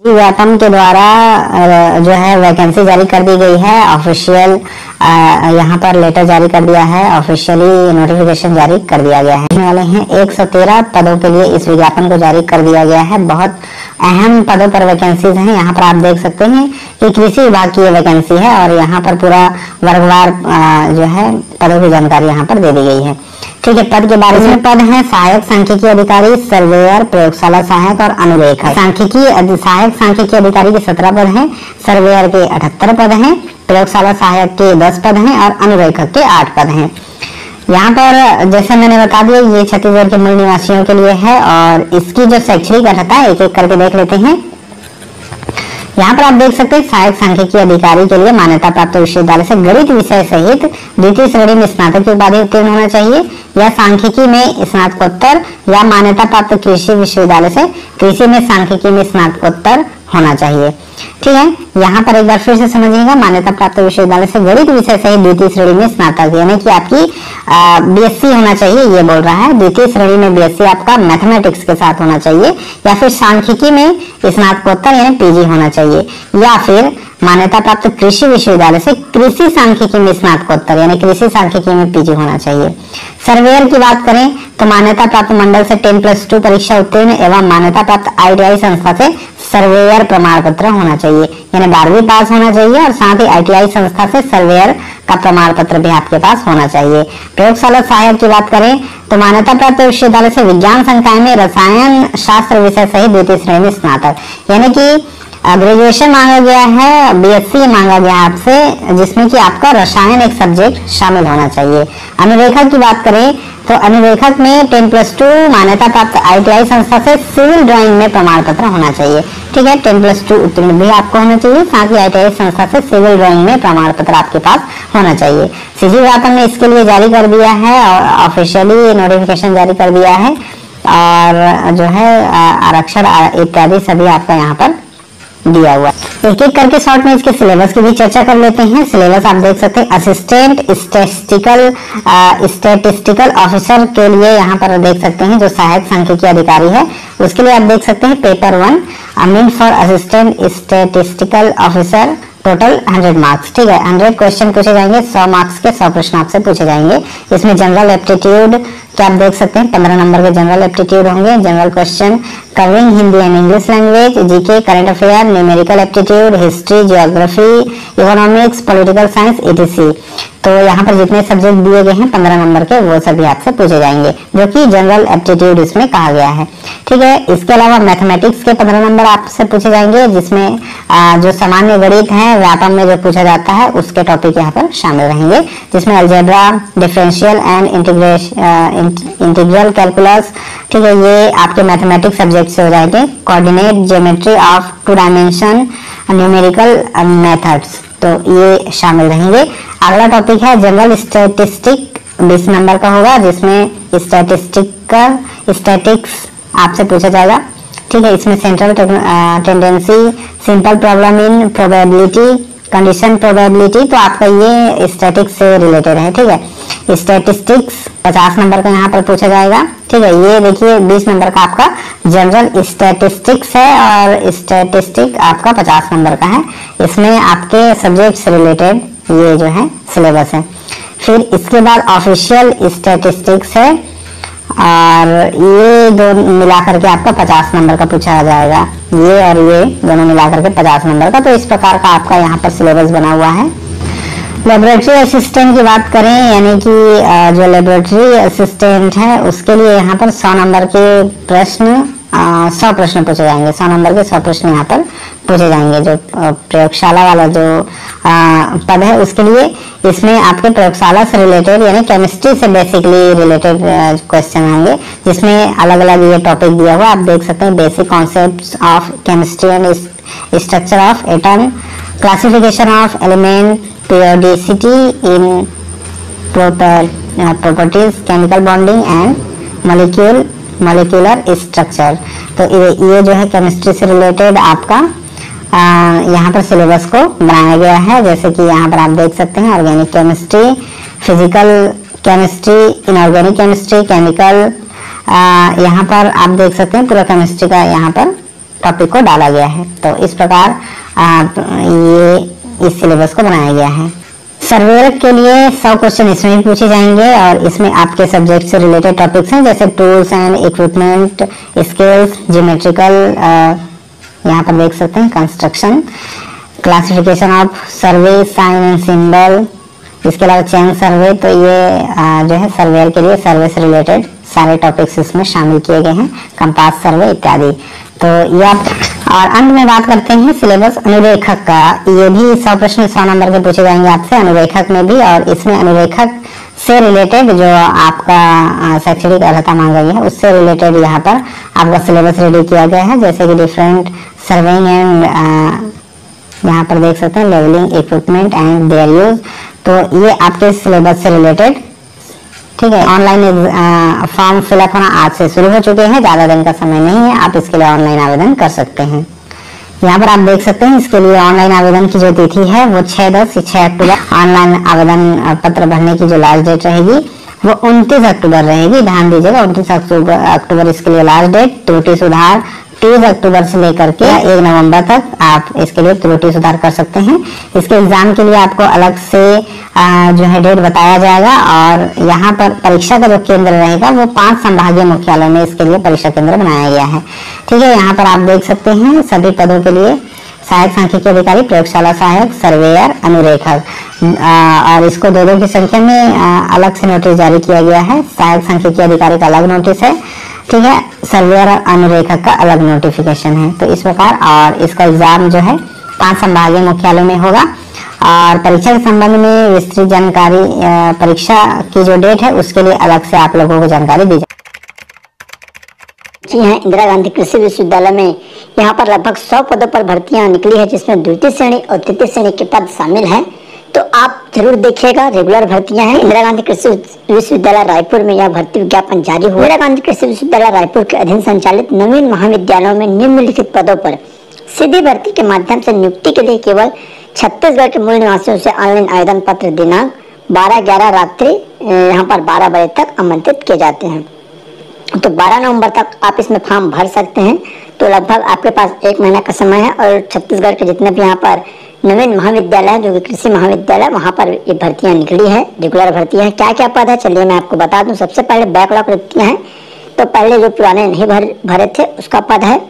व्यापम के द्वारा जो है वैकेंसी जारी कर दी गई है। ऑफिशियल यहाँ पर लेटर जारी कर दिया है, ऑफिशियली नोटिफिकेशन जारी कर दिया गया है। वाले हैं 113 पदों के लिए इस विज्ञापन को जारी कर दिया गया है। बहुत अहम पदों पर वैकेंसीज हैं। यहाँ पर आप देख सकते हैं कि कृषि विभाग की ये वैकेंसी है और यहाँ पर पूरा वर्गवार जो है पदों की जानकारी यहाँ पर दे दी गई है। ठीक है, पद के बारे में पद हैं सहायक सांख्यिकी अधिकारी, सर्वेयर, प्रयोगशाला सहायक और अनुरेखक। सहायक सांख्यिकी अधिकारी के 17 पद हैं, सर्वेयर के 78 पद हैं, प्रयोगशाला सहायक के 10 पद हैं और अनुरेखक के 8 पद हैं। यहाँ पर जैसे मैंने बता दिया ये छत्तीसगढ़ के मूल निवासियों के लिए है और इसकी जो शैक्षणिक अर्हता है एक एक करके देख लेते हैं। यहाँ पर आप देख सकते हैं सहायक सांख्यिकी अधिकारी के लिए मान्यता प्राप्त विश्वविद्यालय से गणित विषय सहित द्वितीय श्रेणी में स्नातक की उपाधि उत्तीर्ण होना चाहिए या सांख्यिकी में स्नातकोत्तर या मान्यता प्राप्त कृषि विश्वविद्यालय से कृषि में सांख्यिकी में स्नातकोत्तर होना चाहिए। ठीक है, यहाँ पर एक बार फिर से समझिएगा, मान्यता प्राप्त विश्वविद्यालय से गणित विषय सहित द्वितीय श्रेणी में स्नातक यानी कि आपकी बीएससी होना चाहिए, ये बोल रहा है। द्वितीय श्रेणी में बीएससी आपका मैथमेटिक्स के साथ होना चाहिए या फिर सांख्यिकी में स्नातकोत्तर यानी पीजी होना चाहिए या फिर मान्यता प्राप्त कृषि विश्वविद्यालय से कृषि सांख्यिकी में स्नातकोत्तर यानी कृषि सांख्यिकी में पीजी होना चाहिए। सर्वेयर की बात करें तो मान्यता प्राप्त मंडल से 10+2 परीक्षा उत्तीर्ण एवं मान्यता प्राप्त आईटीआई संस्था से सर्वेयर प्रमाण पत्र होना चाहिए यानी 12वीं पास होना चाहिए और साथ ही आईटीआई संस्था से सर्वेयर का प्रमाण पत्र भी आपके पास होना चाहिए। प्रयोगशाला सहायक की बात करें तो मान्यता प्राप्त विश्वविद्यालय से विज्ञान संकाय में रसायन शास्त्र विषय सहित द्वितीय श्रेणी में स्नातक यानी कि ग्रेजुएशन मांगा गया है, बीएससी मांगा गया आपसे जिसमें कि आपका रसायन एक सब्जेक्ट शामिल होना चाहिए। अनुरेखक की बात करें तो अनुरेखक में 10+2 मान्यता प्राप्त आईटीआई संस्था से सिविल ड्राइंग में प्रमाण पत्र होना चाहिए। ठीक है, 10+2 उत्तीर्ण भी आपको होना चाहिए, साथ ही आईटीआई संस्था से सिविल ड्राइंग में प्रमाण पत्र आपके पास होना चाहिए। सीजी व्यापम ने इसके लिए जारी कर दिया है और ऑफिशियली नोटिफिकेशन जारी कर दिया है और जो है आरक्षण इत्यादि सभी आपका यहाँ पर दिया हुआ है। एक एक करके शॉर्ट में इसके सिलेबस की भी चर्चा कर लेते हैं। सिलेबस आप देख सकते हैं असिस्टेंट स्टैटिस्टिकल ऑफिसर के लिए यहाँ पर देख सकते हैं जो सहायक सांख्यिकी अधिकारी है उसके लिए आप देख सकते हैं paper 1 mean for assistant statistical officer total 100 marks. ठीक है, 100 क्वेश्चन पूछे जाएंगे, 100 मार्क्स के 100 प्रश्न आपसे पूछे जाएंगे। इसमें जनरल एप्टीट्यूड क्या आप देख सकते हैं 15 नंबर के जनरल एप्टीट्यूड होंगे, general question covering Hindi and English language, GK, current affair, numerical aptitude, history, geography, economics, political science etc। तो यहाँ पर जितने सब्जेक्ट दिए गए हैं 15 नंबर के वो सभी आपसे पूछे जाएंगे जो कि जनरल एप्टीट्यूड इसमें कहा गया है। ठीक है, इसके अलावा मैथमेटिक्स के 15 नंबर आपसे पूछे जाएंगे जिसमें जो सामान्य गणित है व्यापम में जो पूछा जाता है उसके टॉपिक यहाँ पर शामिल रहेंगे जिसमें algebra, differential and integral calculus. ठीक है, ये आपके मैथमेटिक्स सब्जेक्ट से हो जाएंगे। Coordinate, geometry of 2 dimension, numerical methods तो ये शामिल रहेंगे। अगला टॉपिक है जनरल स्टैटिस्टिक 20 नंबर का होगा जिसमें स्टैटिक्स आपसे पूछा जाएगा। ठीक है, इसमें central tendency, simple problem in probability, condition probability तो आपका ये स्टैटिक्स से रिलेटेड है। ठीक है, स्टैटिस्टिक्स 50 नंबर का यहाँ पर पूछा जाएगा। ठीक है, ये देखिए 20 नंबर का आपका जनरल स्टैटिस्टिक्स है और स्टैटिस्टिक आपका 50 नंबर का है। इसमें आपके सब्जेक्ट से रिलेटेड ये जो है सिलेबस है। फिर इसके बाद ऑफिशियल स्टैटिस्टिक्स है और ये दोनों मिलाकर के आपका 50 नंबर का पूछा जाएगा, ये और ये दोनों मिलाकर के 50 नंबर का। तो इस प्रकार का आपका यहाँ पर सिलेबस बना हुआ है। लेबोरेटरी असिस्टेंट की बात करें यानी कि जो लेबोरेटरी असिस्टेंट है उसके लिए यहाँ पर 100 नंबर के प्रश्न 100 प्रश्न पूछे जाएंगे, 100 नंबर के 100 प्रश्न यहाँ पर पूछे जाएंगे। जो प्रयोगशाला वाला जो पद है उसके लिए इसमें आपके प्रयोगशाला से रिलेटेड यानी केमिस्ट्री से बेसिकली रिलेटेड क्वेश्चन आएंगे जिसमें अलग अलग ये टॉपिक दिया हुआ आप देख सकते हैं। Basic concepts of chemistry and structure of atom, classification of element, periodicity in properties, chemical bonding and molecular structure। तो ये जो है केमिस्ट्री से रिलेटेड आपका यहाँ पर सिलेबस को बनाया गया है जैसे कि यहाँ पर आप देख सकते हैं organic chemistry, physical chemistry, inorganic chemistry, chemical, यहाँ पर आप देख सकते हैं पूरा केमिस्ट्री का यहाँ पर टॉपिक को डाला गया है। तो इस प्रकार ये इस सिलेबस को बनाया गया है। सर्वेयर के लिए 100 क्वेश्चन इसमें भी पूछे जाएंगे और इसमें आपके सब्जेक्ट से रिलेटेड टॉपिक्स हैं, जैसे tools and equipment, skills, geometrical, यहाँ पर देख सकते हैं construction, classification of survey, sign and symbol, इसके अलावा चेन सर्वे। तो ये जो है सर्वेयर के लिए सर्वे से रिलेटेड सारे टॉपिक्स इसमें शामिल किए गए हैं, कंपास सर्वे इत्यादि। तो ये आप, और अंत में बात करते हैं सिलेबस अनुरेखक का। ये भी 100 प्रश्न 100 नंबर के पूछे जाएंगे आपसे अनुरेखक में भी, और इसमें अनुरेखक से रिलेटेड जो आपका शैक्षणिक अर्हता मांगा गया है उससे रिलेटेड यहाँ पर आपका सिलेबस रेडी किया गया है, जैसे कि डिफरेंट सर्वेइंग एंड यहाँ पर देख सकते हैं levelling equipment and their use. तो ये आपके सिलेबस से रिलेटेड, ठीक है। ऑनलाइन फॉर्म फिलअप होना आज से शुरू हो चुके हैं, ज्यादा दिन का समय नहीं है, आप इसके लिए ऑनलाइन आवेदन कर सकते हैं। यहाँ पर आप देख सकते हैं इसके लिए ऑनलाइन आवेदन की जो तिथि है वो 6 अक्टूबर। ऑनलाइन आवेदन पत्र भरने की जो लास्ट डेट रहेगी वो 29 अक्टूबर रहेगी, ध्यान दीजिएगा 29 अक्टूबर इसके लिए लास्ट डेट। त्रुटि सुधार 30 अक्टूबर से लेकर के 1 नवंबर तक आप इसके लिए त्रुटि सुधार कर सकते हैं। इसके एग्जाम के लिए आपको अलग से जो है डेट बताया जाएगा, और यहाँ पर परीक्षा का जो केंद्र रहेगा वो 5 संभागीय मुख्यालयों में इसके लिए परीक्षा केंद्र बनाया गया है, ठीक है। यहाँ पर आप देख सकते हैं सभी पदों के लिए सहायक सांख्यिकी अधिकारी, प्रयोगशाला सहायक, सर्वेयर, अनुरेखक, और इसको 2-2 की संख्या में अलग से नोटिस जारी किया गया है। सहायक सांख्यिकी अधिकारी का अलग नोटिस है, ठीक है, सर्वेयर और अनुरेखक का अलग नोटिफिकेशन है। तो इस प्रकार, और इसका एग्जाम जो है 5 संभागीय मुख्यालयों में होगा, और परीक्षा के संबंध में विस्तृत जानकारी, परीक्षा की जो डेट है उसके लिए अलग से आप लोगों को जानकारी दी जाए। जी हाँ, इंदिरा गांधी कृषि विश्वविद्यालय में यहाँ पर लगभग 100 पदों पर भर्तियां निकली है, जिसमें द्वितीय श्रेणी और तृतीय श्रेणी के पद शामिल हैं। तो आप जरूर देखिएगा, रेगुलर भर्तियां हैं। इंदिरा गांधी कृषि विश्वविद्यालय रायपुर में यह भर्ती विज्ञापन जारी हुआ। इंदिरा गांधी कृषि विश्वविद्यालय रायपुर के अधीन संचालित नवीन महाविद्यालयों में निम्नलिखित पदों पर सीधी भर्ती के माध्यम से नियुक्ति के लिए केवल छत्तीसगढ़ के मूल निवासियों से ऑनलाइन आवेदन पत्र दिनांक 12/11 रात्रि यहाँ पर 12 बजे तक आमंत्रित किए जाते हैं। तो 12 नवंबर तक आप इसमें फॉर्म भर सकते हैं। तो लगभग आपके पास 1 महीना का समय है, और छत्तीसगढ़ के जितने भी यहाँ पर नवीन महाविद्यालय है, जो कि कृषि महाविद्यालय, वहाँ पर ये भर्तियां निकली है, रेगुलर भर्तियां हैं। क्या क्या पद है चलिए मैं आपको बता दूं। सबसे पहले बैकलॉग रिक्तियां हैं, तो पहले जो पुराने नहीं भरे थे उसका पद है।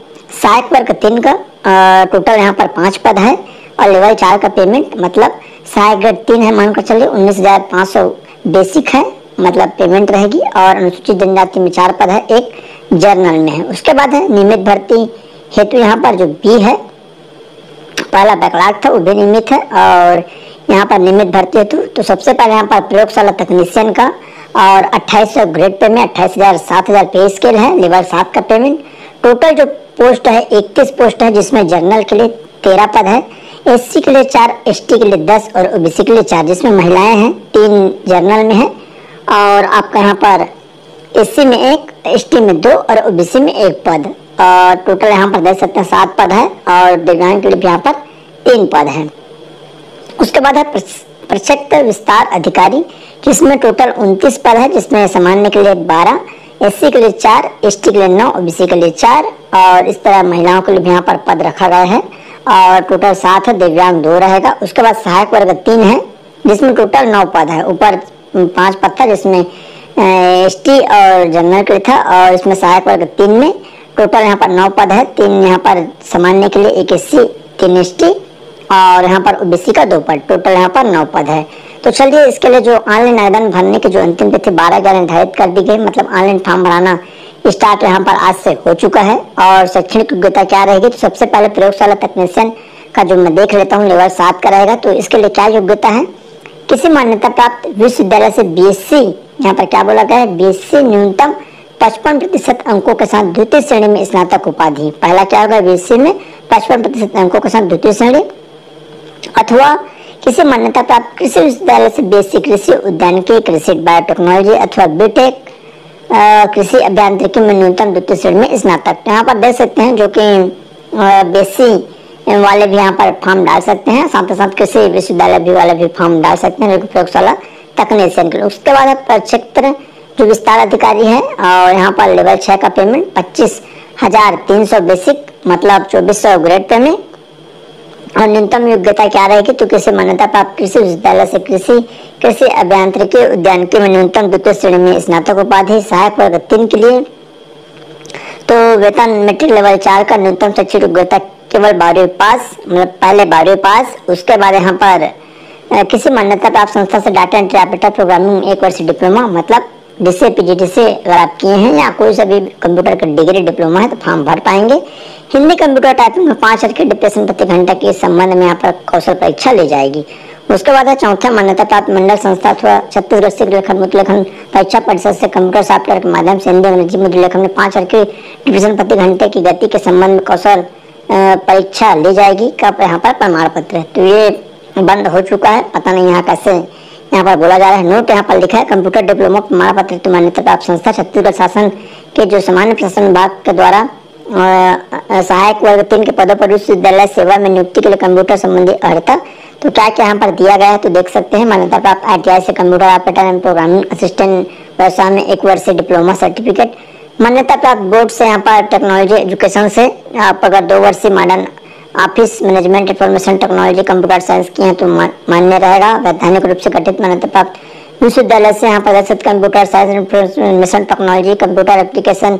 सहायक वर्ग 3 का टोटल यहाँ पर 5 पद है, और लेवल 4 का पेमेंट, मतलब सहायक ग्रेड 3 है, मानकर चलिए 19,500 बेसिक है, मतलब पेमेंट रहेगी। और अनुसूचित जनजाति में 4 पद है, 1 जर्नल में है। उसके बाद है नियमित भर्ती हेतु यहाँ पर जो बी है, पहला बैकलॉग था वो भी नियमित है, और यहाँ पर नियमित भर्ती हेतु तो सबसे पहले यहाँ पर प्रयोगशाला तकनीशियन का, और 2800 ग्रेड पे में 28,000 7,000 पे स्केल है, लेवल 7 का पेमेंट। टोटल जो पोस्ट है 31 पोस्ट है, जिसमें जनरल के लिए 13 पद है, एससी के लिए 4, एसटी के लिए 10 और ओबीसी के लिए 4, जिसमें महिलाएं हैं 3 जनरल में है। और आपका यहाँ पर एससी में 1, एसटी में 2 और ओबीसी में 1 पद, और टोटल यहाँ पर देख सकते हैं 7 पद है, और दिव्यांग के लिए भी यहाँ पर 3 पद है। उसके बाद है प्रत्यक्ष विस्तार अधिकारी, जिसमें टोटल 29 पद है, जिसमें सामान्य के लिए 12, एससी के लिए 4, एसटी के लिए 9, ओबीसी के लिए 4, और इस तरह महिलाओं के लिए भी यहाँ पर पद रखा गया है, और टोटल 7 है, दिव्यांग 2 रहेगा। उसके बाद सहायक वर्ग 3 है, जिसमें टोटल 9 पद है, ऊपर 5 पद था जिसमें एसटी और जनरल के लिए था, और इसमें सहायक वर्ग 3 में टोटल यहाँ पर 9 पद है, 3 यहाँ पर सामान्य के लिए 1 एससी 3 एसटी, और यहाँ पर ओबीसी का 2 पद, टोटल यहाँ पर 9 पद है। तो चलिए इसके लिए जो ऑनलाइन आवेदन भरने की जो अंतिम तिथि 12/11 निर्धारित कर दी गई, मतलब ऑनलाइन फॉर्म भराना स्टार्ट यहाँ पर आज से हो चुका है। और शैक्षणिक योग्यता क्या रहेगी, तो सबसे पहले प्रयोगशाला तकनीशियन का जो मैं देख लेता हूँ, लेवल 7 का रहेगा। तो इसके लिए क्या योग्यता है, किसी मान्यता प्राप्त विश्वविद्यालय से बीएससी, यहाँ पर क्या बोला गया है, बीएससी न्यूनतम 55% अंकों के साथ द्वितीय श्रेणी में स्नातक उपाधि। पहला क्या होगा, बीएससी में 55% अंकों के साथ द्वितीय श्रेणी, अथवा किसी मान्यता प्राप्त कृषि विश्वविद्यालय से बीएससी कृषि उद्यानिकी, कृषि बायोटेक्नोलॉजी अथवा बीटेक कृषि अभियांत्रिकी में न्यूनतम द्वितीय श्रेणी में स्नातक। यहाँ पर देख सकते हैं जो कि बीएससी वाले भी यहाँ पर फॉर्म डाल सकते हैं, साथ ही साथ कृषि विश्वविद्यालय भी वाले भी फॉर्म डाल सकते हैं, प्रयोगशाला तकनीशियन के लिए। उसके बाद प्रक्षेत्र जो विस्तार अधिकारी है, और यहाँ पर लेवल 6 का पेमेंट 25,300 बेसिक, मतलब 2400 ग्रेड पे में। और न्यूनतम योग्यता क्या रहेगी, तो कृषि मान्यता प्राप्त कृषि विश्वविद्यालय से कृषि अभियांत्रिकी उद्यानिकी में न्यूनतम द्वितीय श्रेणी में स्नातक उपाधि। सहायक वर्ग 3 के लिए तो वेतन मैट्रिक लेवल 4 का न्यूनतम शैक्षिक योग्यता केवल 12वीं पास, मतलब पहले 12वीं पास। उसके बाद यहाँ पर किसी मान्यता प्राप्त संस्था से डाटा एंट्री ऑपरेटर प्रोग्रामिंग 1 वर्ष डिप्लोमा, मतलब DCA PGDCA अगर आप किए हैं या कोई सा भी कंप्यूटर का डिग्री डिप्लोमा है तो फॉर्म भर पाएंगे। हिंदी कंप्यूटर टाइपिंग में 5 अंक के डिप्रेशन प्रति घंटा के संबंध में यहाँ पर कौशल परीक्षा ली जाएगी। उसके बाद है चौथा मान्यता प्राप्त मंडल संस्था अथवा छत्तीसगढ़ शीघ्र लेखन मुद्लेखन परीक्षा परिषद से कंप्यूटर सॉफ्टवेयर के माध्यम से हिंदी अंग्रेजी मुद्लेखन में 5 अंक के डिप्रेशन प्रति घंटे की गति के संबंध में कौशल परीक्षा ली जाएगी। कब, यहाँ पर प्रमाण पत्र। तो ये बंद हो चुका है, पता नहीं यहाँ कैसे यहाँ पर बोला जा रहा है। नोट यहाँ पर लिखा है कंप्यूटर डिप्लोमा प्रमाण पत्र मान्यता प्राप्त संस्था छत्तीसगढ़ शासन के जो सामान्य प्रशासन विभाग के द्वारा सहायक वर्ग 3 के पदों पर विश्वविद्यालय सेवा में नियुक्ति के लिए कंप्यूटर संबंधी अर्हता। तो क्या क्या यहाँ पर दिया गया है तो देख सकते हैं। मान्यता प्राप्त ITI से computer operator and programming assistant व्यवसाय में 1 वर्ष से डिप्लोमा सर्टिफिकेट। मान्यता प्राप्त बोर्ड से यहाँ पर टेक्नोलॉजी एजुकेशन से आप अगर 2 वर्ष से modern office management information technology computer science की है तो मान्य रहेगा। वैधानिक रूप से गठित मान्यता प्राप्त विश्वविद्यालय से यहाँ पर computer science information technology computer application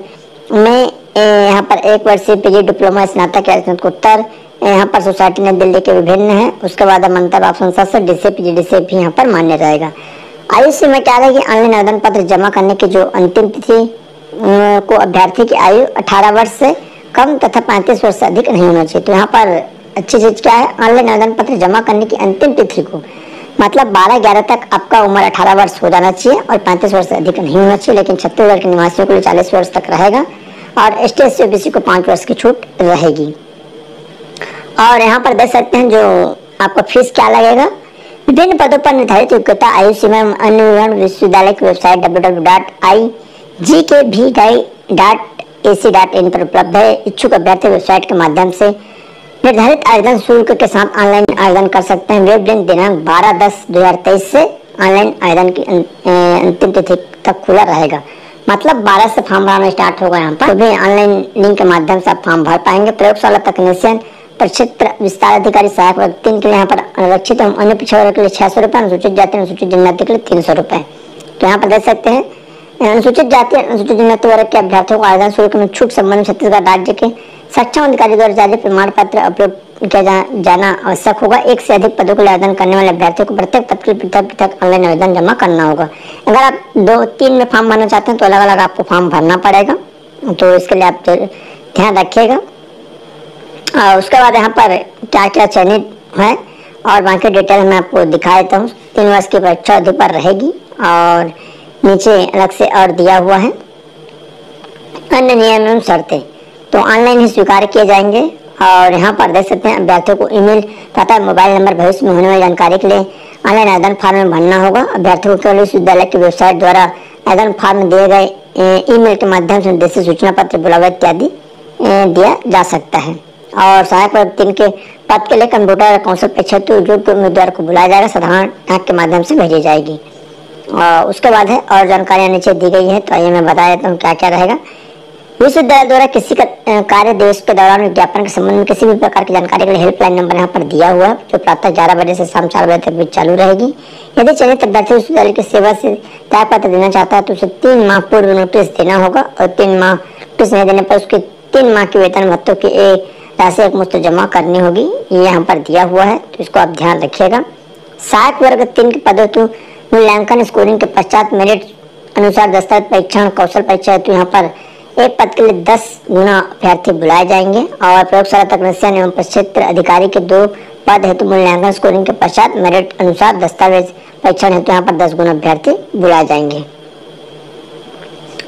में यहाँ पर 1 वर्षीय PG डिप्लोमा स्नातक या स्नातकोत्तर यहाँ पर सोसाइटी नई दिल्ली के विभिन्न है। उसके बाद मान्यता प्राप्त संस्था से DCA PGDCA भी यहाँ पर मान्य रहेगा। आयु सीमा क्या रहेगी, ऑनलाइन आवेदन पत्र जमा करने की जो अंतिम तिथि को अभ्यर्थी की आयु 18 वर्ष से कम तथा 35 वर्ष से अधिक नहीं होना चाहिए। तो यहाँ पर अच्छी चीज क्या है, ऑनलाइन आवेदन पत्र जमा करने की अंतिम तिथि को मतलब 12/11 तक आपका उम्र 18 वर्ष हो जाना चाहिए और 35 वर्ष से अधिक नहीं होना चाहिए। लेकिन छत्तीसगढ़ के निवासियों के लिए 40 वर्ष तक रहेगा और ST/SC OBC को 5 वर्ष की छूट रहेगी। और यहाँ पर देख सकते हैं जो आपका फीस क्या लगेगा। विभिन्न पदों पर निर्धारित योग्यता आयु सीमा अन्य विवरण विश्वविद्यालय की वेबसाइट www.igkbhi.ac.in पर उपलब्ध है। इच्छुक अभ्यर्थी वेबसाइट के माध्यम से निर्धारित आवेदन शुल्क के साथ ऑनलाइन आवेदन कर सकते हैं। वेब लिंक दिनांक 12/10/2023 से ऑनलाइन आवेदन की अंतिम तिथि तक खुला रहेगा। मतलब 12 से फॉर्म भरना स्टार्ट होगा। यहाँ पर तो भी ऑनलाइन लिंक के माध्यम से आप फॉर्म भर पाएंगे। प्रयोगशाला तकनीशियन प्रक्षेत्र विस्तार अधिकारी सहायक वर्ग 3 के लिए यहाँ पर आरक्षित एवं अन्य पिछड़ा वर्ग के लिए 600 रुपये, अनुसूचित जाति अनुसूचित जनजाति के लिए 300 रुपये। तो यहाँ पर देख सकते हैं अनुसूचित जाति अनुसूचित जनजाति वर्ग के अभ्यर्थियों को आवेदन शुल्क में छूट संबंध छत्तीसगढ़ राज्य के सक्षम अधिकारी द्वारा जारी प्रमाण पत्र अपलोड किया जाना आवश्यक होगा। 1 से अधिक पदों के लिए आवेदन करने वाले अभ्यर्थियों को प्रत्येक पद के लिए पृथक ऑनलाइन आवेदन जमा करना होगा। अगर आप 2-3 में फॉर्म भरना चाहते हैं तो अलग अलग आपको फॉर्म भरना पड़ेगा, तो इसके लिए आप ध्यान रखिएगा। उसके बाद यहाँ पर क्या क्या चयनित है और बाकी डिटेल मैं आपको दिखा देता हूँ। 3 वर्ष की परीक्षा अवधि पर रहेगी और नीचे अलग से और दिया हुआ है अन्य नियम एवं शर्तें, तो ऑनलाइन ही स्वीकार किए जाएंगे। और यहाँ पर देख सकते हैं अभ्यर्थियों को ईमेल पता मोबाइल नंबर भविष्य में होने वाली जानकारी के लिए ऑनलाइन आवेदन फॉर्म में भरना होगा। अभ्यर्थियों को विश्वविद्यालय की वेबसाइट द्वारा आवेदन फॉर्म में दिए गए ईमेल के माध्यम से निर्देशित सूचना पत्र बुलावा इत्यादि दिया जा सकता है। और सहायक वर्ग 3 के पद के लिए कंप्यूटर कौशल परीक्षा योग्य उम्मीदवार को बुलाया जाएगा, साधारण डाक के माध्यम से भेजी जाएगी। और उसके बाद है और जानकारियां नीचे दी गई है, तो आइए मैं बता देता हूँ क्या क्या रहेगा। विश्वविद्यालय द्वारा किसी का कार्य दिवस के दौरान विज्ञापन के संबंध में किसी भी प्रकार की जानकारी के लिए हेल्पलाइन नंबर यहाँ पर दिया हुआ है, जो प्रातः 11 बजे से शाम 4 बजे तक भी चालू रहेगी। यदि चयनित अभ्यर्थी विश्वविद्यालय की सेवा से त्याग पत्र देना चाहता है तो उसे 3 माह पूर्व नोटिस देना होगा और 3 माह नोटिस नहीं देने पर उसके 3 माह के वेतन भत्तों की राशि एक मुश्त जमा करनी होगी। ये यहाँ पर दिया हुआ है, तो इसको आप ध्यान रखिएगा। सहायक वर्ग 3 के पदों तो मूल्यांकन स्कोरिंग के पश्चात मेरिट अनुसार दस्तावेज परीक्षण कौशल परीक्षा हेतु यहाँ पर एक पद के लिए 10 गुना अभ्यर्थी बुलाए जाएंगे। और प्रयोगशाला तकनीशियन एवं प्रक्षेत्र अधिकारी के 2 पद हेतु मूल्यांकन स्कोरिंग के पश्चात मेरिट अनुसार दस्तावेज परीक्षण हेतु यहाँ पर 10 गुना अभ्यर्थी बुलाए जाएंगे।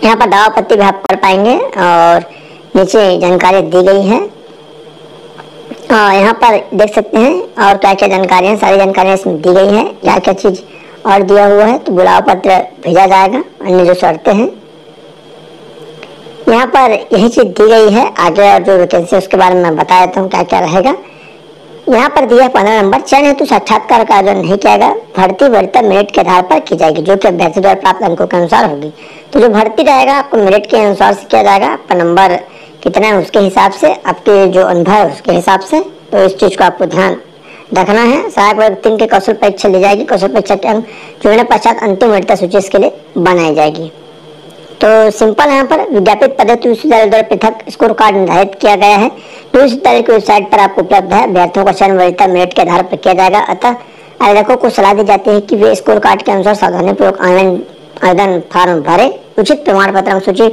यहाँ पर दावा पत्ती भी आप कर पाएंगे और नीचे जानकारी दी गई है। यहाँ पर देख सकते हैं और क्या क्या जानकारियाँ, सारी जानकारियाँ इसमें दी गई है। क्या क्या चीज और दिया हुआ है, तो बुलावा पत्र भेजा जाएगा, अन्य जो शर्तें हैं यहाँ पर यही चीज दी गई है। आगे और जो वैकेंसी उसके बारे में मैं बता देता हूँ क्या क्या रहेगा। यहाँ पर दिया 15 नंबर चयन हेतु साक्षात्कार का आयोजन नहीं किया गया। भर्ती वरीयता मेरिट के आधार पर की जाएगी, जो कि अभ्यर्थी द्वारा प्राप्त अंकों के अनुसार होगी। तो जो भर्ती रहेगा आपको मेरिट के अनुसार से किया जाएगा, आपका नंबर के कितना है उसके हिसाब से, आपके जो अनुभव है उसके हिसाब से, तो इस चीज को आपको ध्यान रखना है। सहायक वर्ग 3 के कौशल परीक्षा ली जाएगी। कौशल परीक्षा के अंक चुनने पश्चात अंतिम वरीयता सूची इसके लिए बनाई जाएगी। तो सिंपल यहाँ पर विज्ञापित पद्धति विश्वविद्यालय द्वारा पृथक स्कोर कार्ड निर्धारित किया गया है, जो विश्वविद्यालय की वेबसाइट पर आपको उपलब्ध है। अभ्यर्थियों का चयन वरीयता मेरिट के आधार पर किया जाएगा। अतः आवेदकों को सलाह दी जाती है कि वे स्कोर कार्ड के अनुसार सावधानीपूर्वक ऑनलाइन आवेदन फॉर्म भरे। उचित प्रमाण पत्र सूची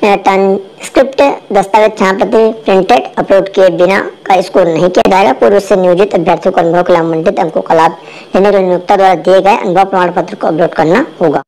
ट्रांसक्रिप्ट दस्तावेज छायाप्रति प्रिंटेड अपलोड किए बिना का स्कोर नहीं किया जाएगा। पूर्व से नियोजित अभ्यर्थियों को अनुभव के लाभ मंडित अंकों का लाभ लेने के लिए नियोक्ता द्वारा दिए गए अनुभव प्रमाण पत्र को अपलोड करना होगा।